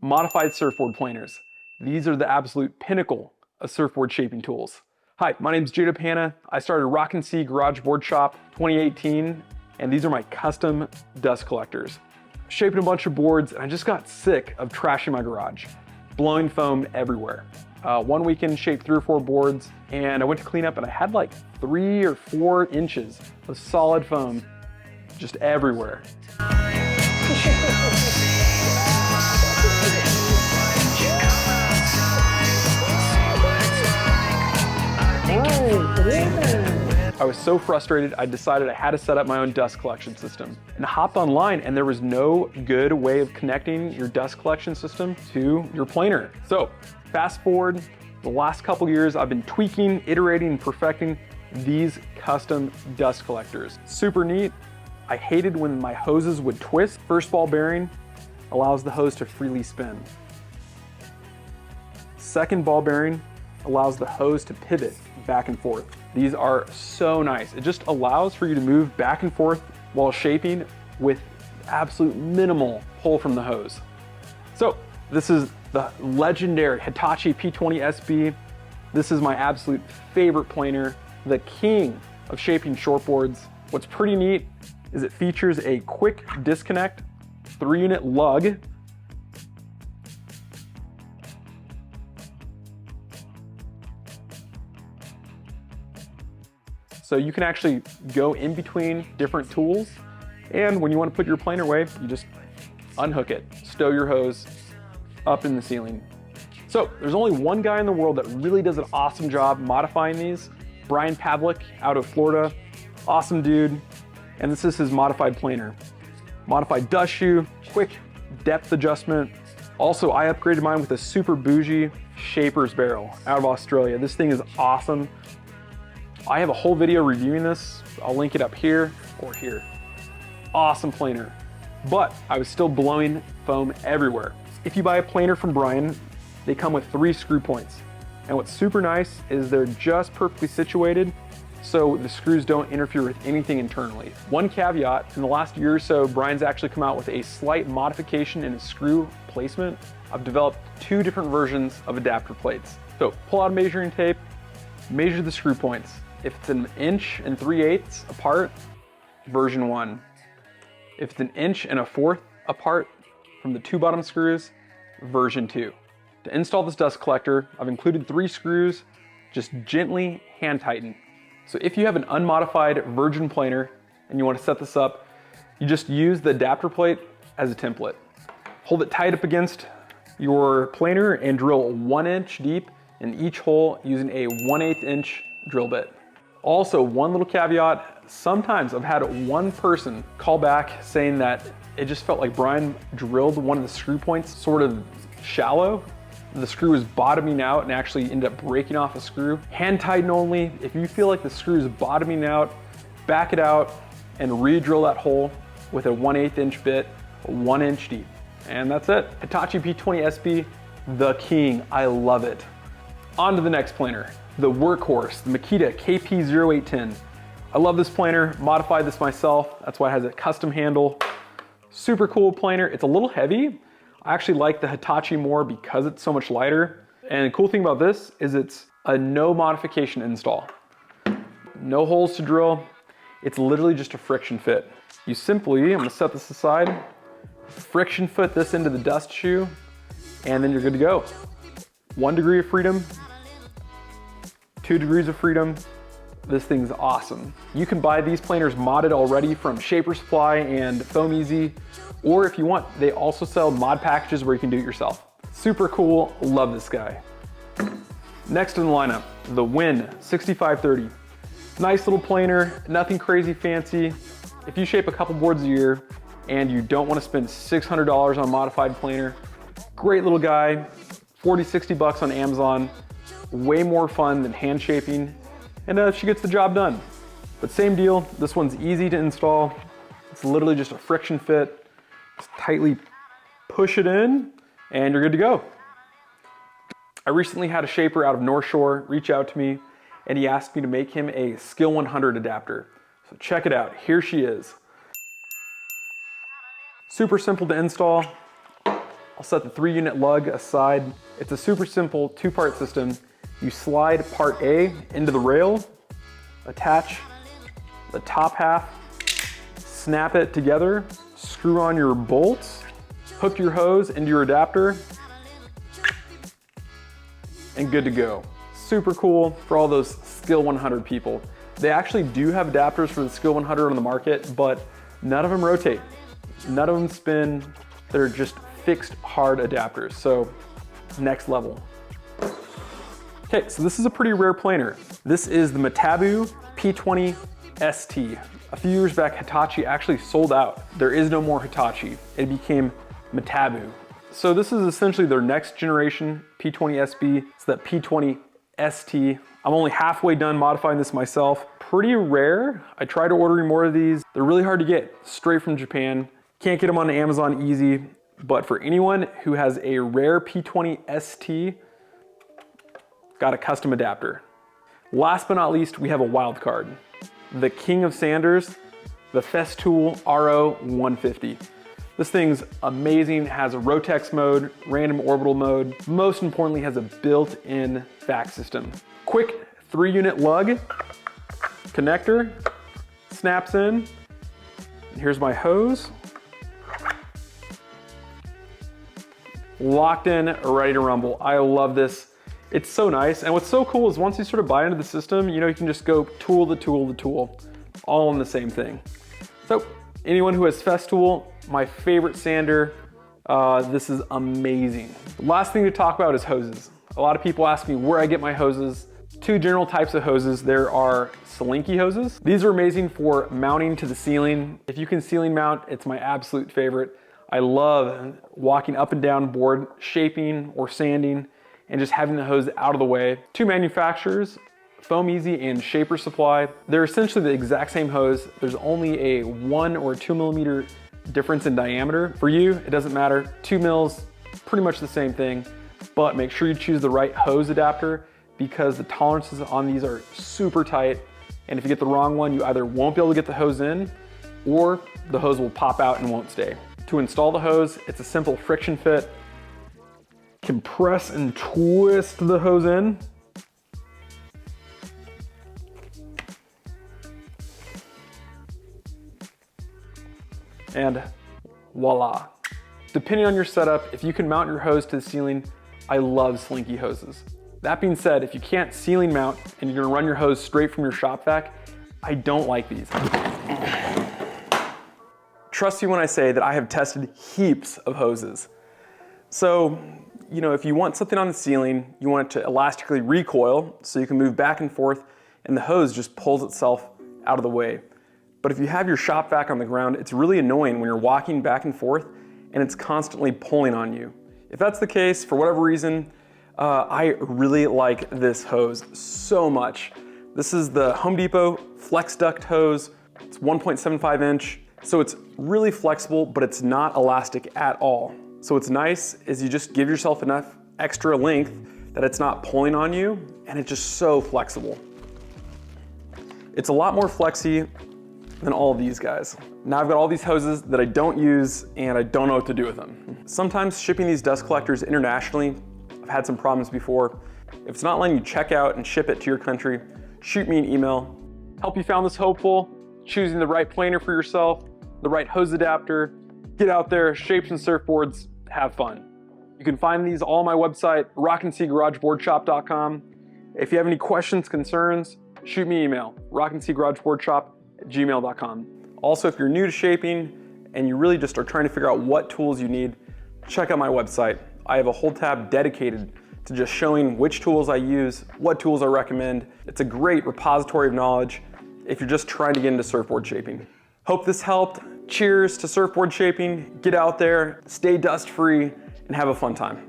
Modified surfboard planers. These are the absolute pinnacle of surfboard shaping tools. Hi, my name is Makita Planer. I started Rock and Sea Garage Board Shop 2018, and these are my custom dust collectors. Shaping a bunch of boards, and I just got sick of trashing my garage, blowing foam everywhere. One weekend shaped 3 or 4 boards, and I went to clean up and I had like 3 or 4 inches of solid foam just everywhere. I was so frustrated, I decided I had to set up my own dust collection system, and I hopped online, and there was no good way of connecting your dust collection system to your planer. So fast forward the last couple years, I've been tweaking, iterating, and perfecting these custom dust collectors. Super neat. I hated when my hoses would twist. First ball bearing allows the hose to freely spin. Second ball bearing allows the hose to pivot back and forth. These are so nice. It just allows for you to move back and forth while shaping with absolute minimal pull from the hose. So this is the legendary Hitachi P20SB. This is my absolute favorite planer, the king of shaping shortboards. What's pretty neat is it features a quick disconnect 3-unit lug. So you can actually go in between different tools, and when you want to put your planer away, you just unhook it, stow your hose up in the ceiling. So there's only one guy in the world that really does an awesome job modifying these, Brian Pavlik out of Florida. Awesome dude. And this is his modified planer. Modified dust shoe, quick depth adjustment. Also, I upgraded mine with a super bougie shaper's barrel out of Australia. This thing is awesome. I have a whole video reviewing this. I'll link it up here or here. Awesome planer, but I was still blowing foam everywhere. If you buy a planer from Brian, they come with 3 screw points. And what's super nice is they're just perfectly situated so the screws don't interfere with anything internally. One caveat, in the last year or so, Brian's actually come out with a slight modification in his screw placement. I've developed 2 different versions of adapter plates. So pull out a measuring tape, measure the screw points. If it's 1 3/8 inches apart, version 1. If it's 1 4 inches apart from the 2 bottom screws, version 2. To install this dust collector, I've included 3 screws, just gently hand tighten. So if you have an unmodified virgin planer and you want to set this up, you just use the adapter plate as a template. Hold it tight up against your planer and drill 1 inch deep in each hole using a 1/8 inch drill bit. Also, one little caveat, sometimes I've had one person call back saying that it just felt like Brian drilled one of the screw points sort of shallow. The screw is bottoming out and actually ended up breaking off a screw. Hand tighten only. If you feel like the screw is bottoming out, back it out and re-drill that hole with a 1/8 inch bit, 1 inch deep. And that's it. Hitachi P20SB, the king. I love it. On to the next planer, the workhorse, the Makita KP0810. I love this planer, modified this myself. That's why it has a custom handle. Super cool planer. It's a little heavy. I actually like the Hitachi more because it's so much lighter. And the cool thing about this is it's a no modification install. No holes to drill. It's literally just a friction fit. You simply, I'm gonna set this aside, friction fit this into the dust shoe, and then you're good to go. 1 degree of freedom, 2 degrees of freedom. This thing's awesome. You can buy these planers modded already from Shaper Supply and Foam Easy, or if you want, they also sell mod packages where you can do it yourself. Super cool, love this guy. Next in the lineup, the Wen 6530. Nice little planer, nothing crazy fancy. If you shape a couple boards a year and you don't want to spend $600 on a modified planer, great little guy, 40, 60 bucks on Amazon. Way more fun than hand shaping, and she gets the job done. But same deal, this one's easy to install. It's literally just a friction fit. Just tightly push it in, and you're good to go. I recently had a shaper out of North Shore reach out to me, and he asked me to make him a Skill 100 adapter. So check it out, here she is. Super simple to install. I'll set the 3-unit lug aside. It's a super simple 2-part system. You slide part A into the rail, attach the top half, snap it together, screw on your bolts, hook your hose into your adapter, and good to go. Super cool for all those Skill 100 people. They actually do have adapters for the Skill 100 on the market, but none of them rotate. None of them spin. They're just fixed hard adapters, so next level. Okay, so this is a pretty rare planer. This is the Metabo P20ST. A few years back, Hitachi actually sold out. There is no more Hitachi. It became Metabo. So this is essentially their next generation P20SB. It's that P20ST. I'm only halfway done modifying this myself. Pretty rare. I tried ordering more of these. They're really hard to get, straight from Japan. Can't get them on Amazon easy, but for anyone who has a rare P20ST, got a custom adapter. Last but not least, we have a wild card. The king of sanders, the Festool RO 150. This thing's amazing, has a Rotex mode, random orbital mode, most importantly has a built-in vac system. Quick 3-unit lug, connector, snaps in. Here's my hose. Locked in, ready to rumble. I love this. It's so nice. And what's so cool is once you sort of buy into the system, you know, you can just go tool to tool to tool, all in the same thing. So anyone who has Festool, my favorite sander, this is amazing. The last thing to talk about is hoses. A lot of people ask me where I get my hoses. 2 general types of hoses. There are Slinky hoses. These are amazing for mounting to the ceiling. If you can ceiling mount, it's my absolute favorite. I love walking up and down board, shaping or sanding, and just having the hose out of the way. 2 manufacturers, Foam Easy and Shaper Supply. They're essentially the exact same hose. There's only a 1 or 2 millimeter difference in diameter. For you, it doesn't matter. 2 mils, pretty much the same thing, but make sure you choose the right hose adapter because the tolerances on these are super tight. And if you get the wrong one, you either won't be able to get the hose in or the hose will pop out and won't stay. To install the hose, it's a simple friction fit. Compress and twist the hose in. And voila. Depending on your setup, if you can mount your hose to the ceiling, I love Slinky hoses. That being said, if you can't ceiling mount and you're gonna run your hose straight from your shop vac, I don't like these. Trust me when I say that I have tested heaps of hoses. So, you know, if you want something on the ceiling, you want it to elastically recoil so you can move back and forth and the hose just pulls itself out of the way. But if you have your shop vac on the ground, it's really annoying when you're walking back and forth and it's constantly pulling on you. If that's the case, for whatever reason, I really like this hose so much. This is the Home Depot Flex Duct hose. It's 1.75 inch, so it's really flexible, but it's not elastic at all. So what's nice is you just give yourself enough extra length that it's not pulling on you, and it's just so flexible. It's a lot more flexy than all of these guys. Now I've got all these hoses that I don't use and I don't know what to do with them. Sometimes shipping these dust collectors internationally, I've had some problems before. If it's not letting you check out and ship it to your country, shoot me an email. Hope you found this helpful, choosing the right planer for yourself, the right hose adapter. Get out there, shapes and surfboards, have fun. You can find these all on my website, rockandseagaragebordshop.com. If you have any questions, concerns, shoot me an email, rockandseagaragebordshop@gmail.com. Also, if you're new to shaping and you really just are trying to figure out what tools you need, check out my website. I have a whole tab dedicated to just showing which tools I use, what tools I recommend. It's a great repository of knowledge if you're just trying to get into surfboard shaping. Hope this helped. Cheers to surfboard shaping. Get out there, stay dust free, and have a fun time.